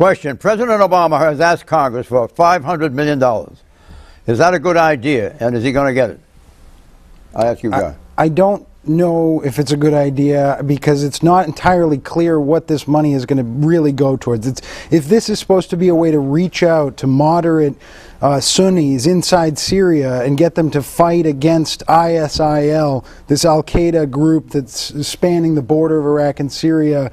Question. President Obama has asked Congress for $500 million. Is that a good idea, and is he going to get it? I ask you, Guy. I don't know if it's a good idea because it's not entirely clear what this money is going to really go towards. If this is supposed to be a way to reach out to moderate Sunnis inside Syria and get them to fight against ISIL, this al-Qaeda group that's spanning the border of Iraq and Syria,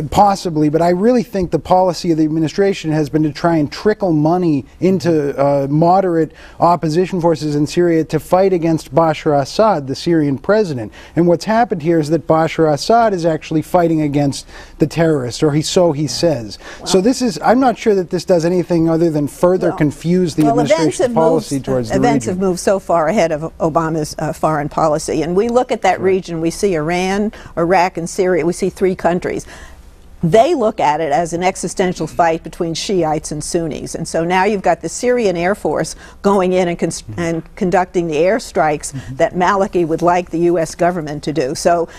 possibly, but I really think the policy of the administration has been to try and trickle money into moderate opposition forces in Syria to fight against Bashar Assad, the Syrian president. And what's happened here is that Bashar Assad is actually fighting against the terrorists, or so he says. Well, so this is, I'm not sure that this does anything other than further confuse the administration's policy towards the region. Events have moved so far ahead of Obama's foreign policy, and we look at that region, we see Iran, Iraq, and Syria, we see three countries. They look at it as an existential fight between Shiites and Sunnis. And so now you've got the Syrian Air Force going in and conducting the airstrikes that Maliki would like the U.S. government to do. So,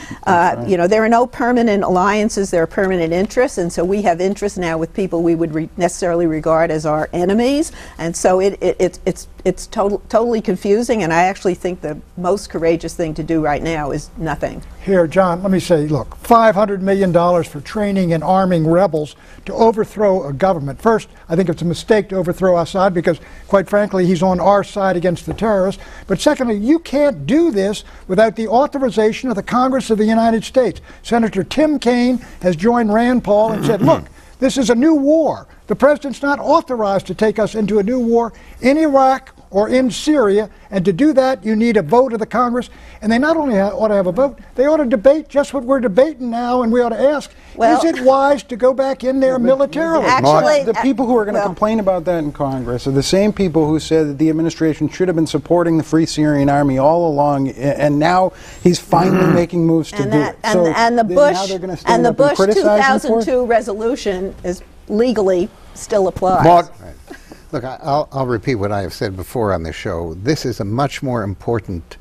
you know, there are no permanent alliances, there are permanent interests, and so we have interests now with people we would necessarily regard as our enemies. And so it's totally confusing, and I actually think the most courageous thing to do right now is nothing. Here, John, let me say, look, $500 million for training and arming rebels to overthrow a government. First, I think it's a mistake to overthrow Assad because, quite frankly, he's on our side against the terrorists. But secondly, you can't do this without the authorization of the Congress of the United States. Senator Tim Kaine has joined Rand Paul and said, look, this is a new war. The president's not authorized to take us into a new war in Iraq or in Syria, and to do that, you need a vote of the Congress. And they not only ought to have a vote, they ought to debate just what we're debating now, and we ought to ask, is it wise to go back in there militarily? Actually, the people who are going to complain about that in Congress are the same people who said that the administration should have been supporting the Free Syrian Army all along, and now he's finally making moves to do it. And the Bush 2002 resolution is legally still applies. Look, I'll repeat what I have said before on this show. This is a much more important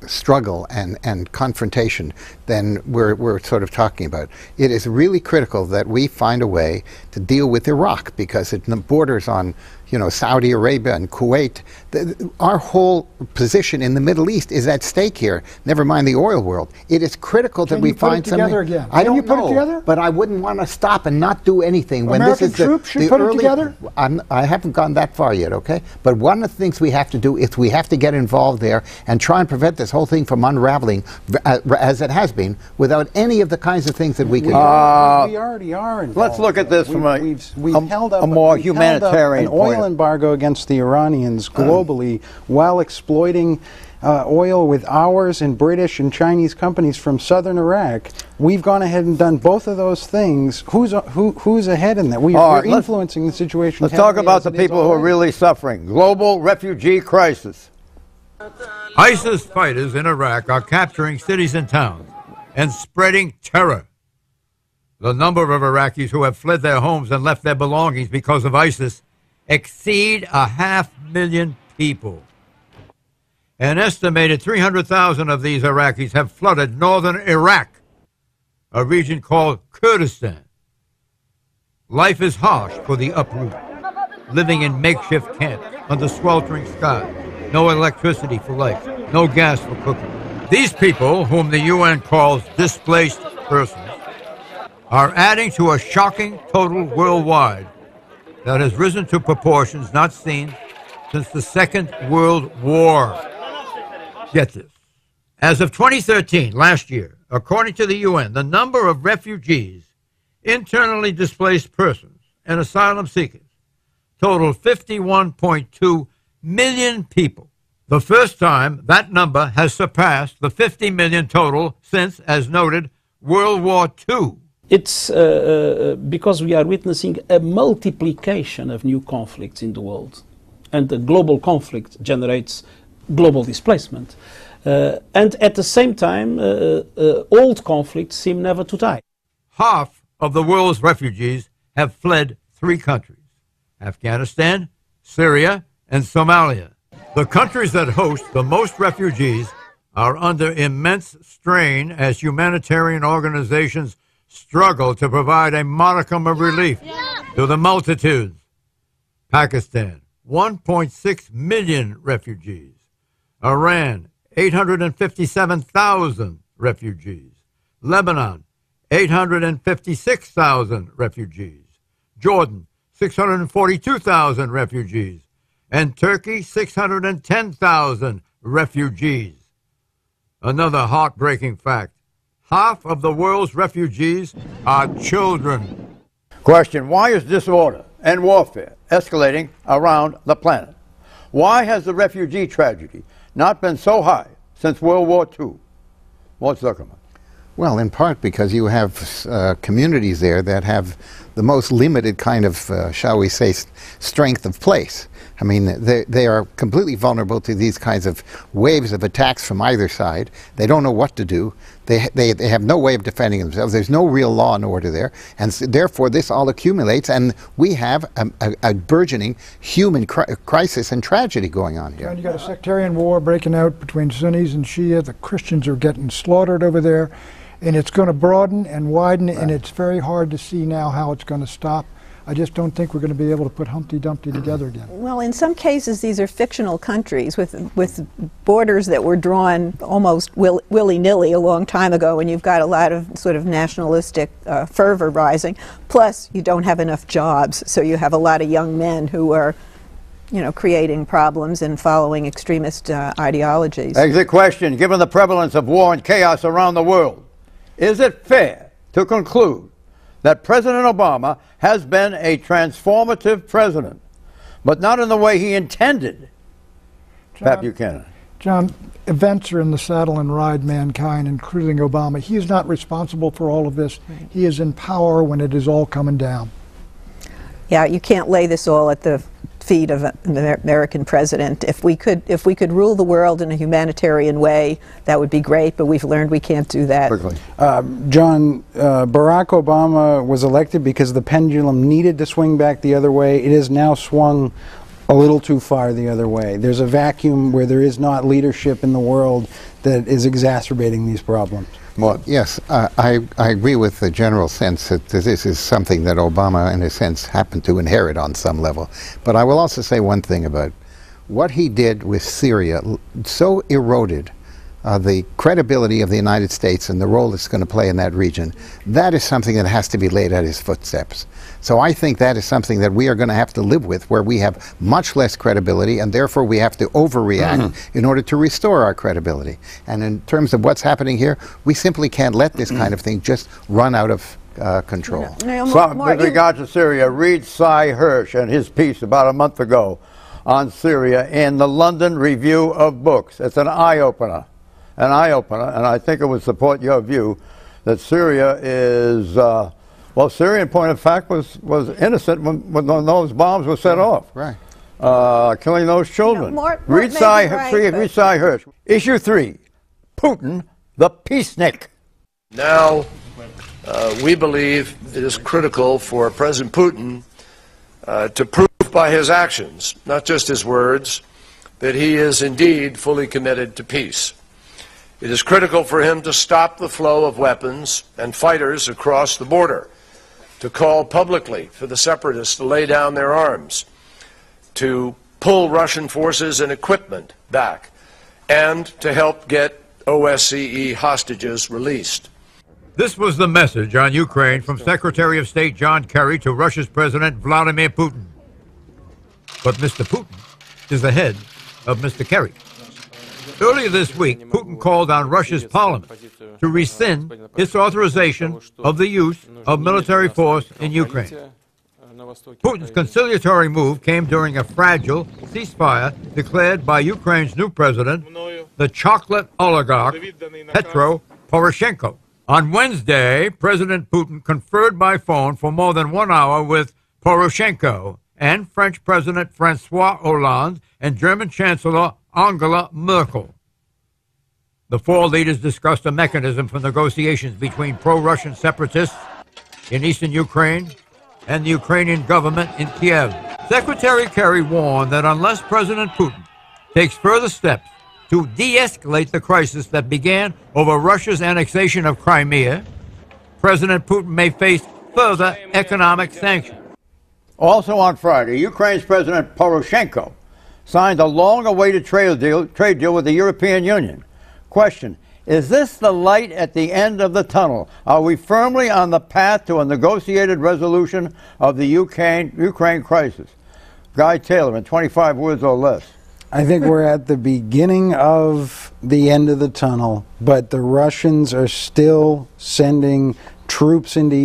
struggle and confrontation than we're sort of talking about. It is really critical that we find a way to deal with Iraq because it borders on, you know, Saudi Arabia and Kuwait. Our whole position in the Middle East is at stake here, never mind the oil world. It is critical that we find something. Again? I don't know, but I wouldn't want to stop and not do anything when American this is troops should put it together? I haven't gone that far yet, okay? But one of the things we have to do is we have to get involved there and try and prevent this whole thing from unraveling as it has been without any of the kinds of things that we can do. We already are involved. Let's look at this from a more humanitarian point. Oil embargo against the Iranians globally while exploiting oil with ours and British and Chinese companies from southern Iraq. We've gone ahead and done both of those things. Who's ahead in that? We're influencing the situation. Let's talk about the people who are really suffering. Global refugee crisis. ISIS fighters in Iraq are capturing cities and towns and spreading terror. The number of Iraqis who have fled their homes and left their belongings because of ISIS exceed 500,000 people. An estimated 300,000 of these Iraqis have flooded northern Iraq, a region called Kurdistan. Life is harsh for the uprooted, living in makeshift camps under sweltering skies, no electricity for lights, no gas for cooking. These people, whom the UN calls displaced persons, are adding to a shocking total worldwide that has risen to proportions not seen since the Second World War. Get this. As of 2013, last year, according to the UN, the number of refugees, internally displaced persons, and asylum seekers totaled 51.2 million people. The first time that number has surpassed the 50 million total since, as noted, World War II. It's because we are witnessing a multiplication of new conflicts in the world. And the global conflict generates global displacement. And at the same time, old conflicts seem never to die. Half of the world's refugees have fled 3 countries: Afghanistan, Syria, and Somalia. The countries that host the most refugees are under immense strain as humanitarian organizations struggle to provide a modicum of relief to the multitudes. Pakistan, 1.6 million refugees. Iran, 857,000 refugees. Lebanon, 856,000 refugees. Jordan, 642,000 refugees. And Turkey, 610,000 refugees. Another heartbreaking fact: half of the world's refugees are children. Question: why is disorder and warfare escalating around the planet? Why has the refugee tragedy not been so high since World War II? Walt Zuckerman. Well, in part because you have communities there that have the most limited kind of, shall we say, strength of place. I mean, they are completely vulnerable to these kinds of waves of attacks from either side. They don't know what to do. They have no way of defending themselves. There's no real law and order there. And so, therefore, this all accumulates, and we have a burgeoning human crisis and tragedy going on here. And you got a sectarian war breaking out between Sunnis and Shia. The Christians are getting slaughtered over there. And it's going to broaden and widen, and it's very hard to see now how it's going to stop. I just don't think we're going to be able to put Humpty Dumpty together again. Well, in some cases, these are fictional countries with borders that were drawn almost willy-nilly a long time ago, and you've got a lot of sort of nationalistic fervor rising. Plus, you don't have enough jobs, so you have a lot of young men who are, you know, creating problems and following extremist ideologies. Exit question: given the prevalence of war and chaos around the world, is it fair to conclude that President Obama has been a transformative president, but not in the way he intended? Pat Buchanan. John, events are in the saddle and ride mankind, including Obama. He is not responsible for all of this. Right. He is in power when it is all coming down. Yeah, you can't lay this all at the feet of an American president. If we could rule the world in a humanitarian way, that would be great, but we've learned we can't do that. John, Barack Obama was elected because the pendulum needed to swing back the other way. It has now swung a little too far the other way. There's a vacuum where there is not leadership in the world that is exacerbating these problems. Well, yes, I agree with the general sense that this is something that Obama, in a sense, happened to inherit on some level. But I will also say one thing about what he did with Syria. So eroded the credibility of the United States and the role it's going to play in that region. That is something that has to be laid at his footsteps. So I think that is something that we are going to have to live with, where we have much less credibility, and therefore we have to overreact in order to restore our credibility. And in terms of what's happening here, we simply can't let this kind of thing just run out of control. With regard to Syria, read Cy Hirsch and his piece about a month ago on Syria in the London Review of Books. It's an eye-opener. And I think it would support your view that Syria is, well, Syria, in point of fact, was innocent when those bombs were set off. Right. Killing those children. Read Cy Hirsch. Issue 3, Putin the Peacenik. Now, we believe it is critical for President Putin to prove by his actions, not just his words, that he is indeed fully committed to peace. It is critical for him to stop the flow of weapons and fighters across the border, to call publicly for the separatists to lay down their arms, to pull Russian forces and equipment back, and to help get OSCE hostages released. This was the message on Ukraine from Secretary of State John Kerry to Russia's President Vladimir Putin. But Mr. Putin is ahead of Mr. Kerry. Earlier this week, Putin called on Russia's parliament to rescind its authorization of the use of military force in Ukraine. Putin's conciliatory move came during a fragile ceasefire declared by Ukraine's new president, the chocolate oligarch Petro Poroshenko. On Wednesday, President Putin conferred by phone for more than 1 hour with Poroshenko and French President François Hollande and German Chancellor Angela Merkel. The four leaders discussed a mechanism for negotiations between pro-Russian separatists in eastern Ukraine and the Ukrainian government in Kiev. Secretary Kerry warned that unless President Putin takes further steps to de-escalate the crisis that began over Russia's annexation of Crimea, President Putin may face further economic sanctions. Also on Friday, Ukraine's President Poroshenko signed a long-awaited trade deal with the European Union. Question, is this the light at the end of the tunnel? Are we firmly on the path to a negotiated resolution of the Ukraine crisis? Guy Taylor, in 25 words or less. I think we're at the beginning of the end of the tunnel, but the Russians are still sending troops into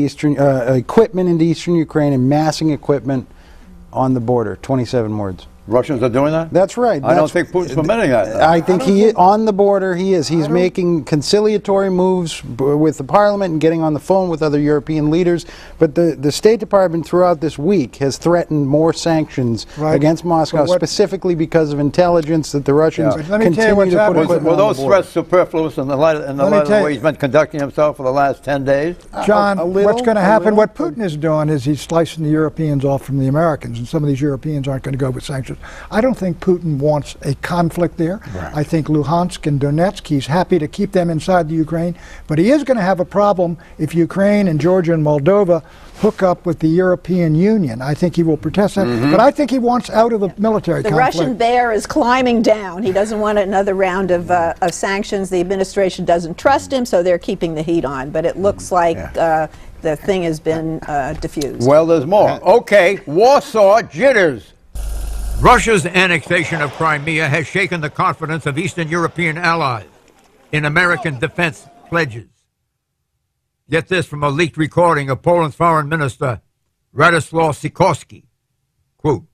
equipment into eastern Ukraine and massing equipment on the border. 27 words. Russians are doing that? That's right. I don't think Putin's permitting that. I think on the border he is. He's making conciliatory moves with the parliament and getting on the phone with other European leaders. But the State Department throughout this week has threatened more sanctions against Moscow, specifically because of intelligence that the Russians continue to put equipment on the border. Were those threats superfluous in the light of the way he's been conducting himself for the last 10 days? John, what's going to happen, what Putin is doing is he's slicing the Europeans off from the Americans, and some of these Europeans aren't going to go with sanctions. I don't think Putin wants a conflict there. Right. I think Luhansk and Donetsk, he's happy to keep them inside the Ukraine, but he is going to have a problem if Ukraine and Georgia and Moldova hook up with the European Union. I think he will protest that, but I think he wants out of the military conflict. The Russian bear is climbing down. He doesn't want another round of sanctions. The administration doesn't trust him, so they're keeping the heat on, but it looks like the thing has been diffused. Well, there's more. Okay, Warsaw jitters. Russia's annexation of Crimea has shaken the confidence of Eastern European allies in American defense pledges. Get this from a leaked recording of Poland's Foreign Minister Radoslaw Sikorski. Quote,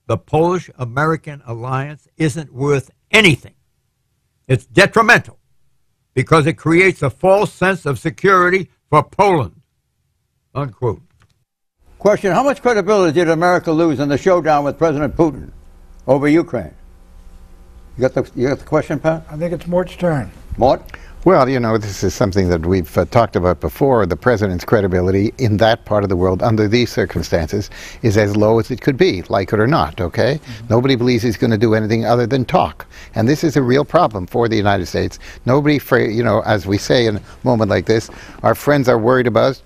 the Polish-American alliance isn't worth anything. It's detrimental because it creates a false sense of security for Poland. Unquote. Question, how much credibility did America lose in the showdown with President Putin over Ukraine? You got the question, Pat? I think it's Mort's turn. Mort? Well, you know, this is something that we've talked about before. The president's credibility in that part of the world under these circumstances is as low as it could be, like it or not, okay? Nobody believes he's going to do anything other than talk. And this is a real problem for the United States. Nobody, you know, as we say in a moment like this, our friends are worried about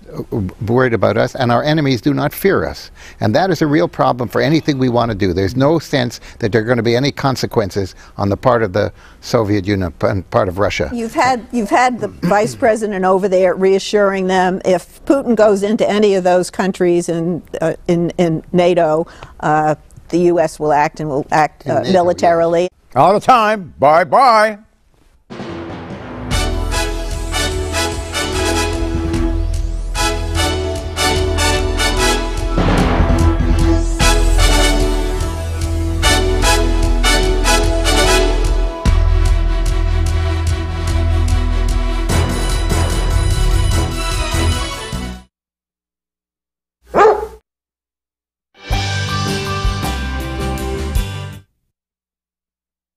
us, and our enemies do not fear us. And that is a real problem for anything we want to do. There's no sense that there are going to be any consequences on the part of the Soviet Union and part of Russia. You've had the vice president over there reassuring them if Putin goes into any of those countries in NATO, the U.S. will act and will act militarily. Out of time. Bye-bye.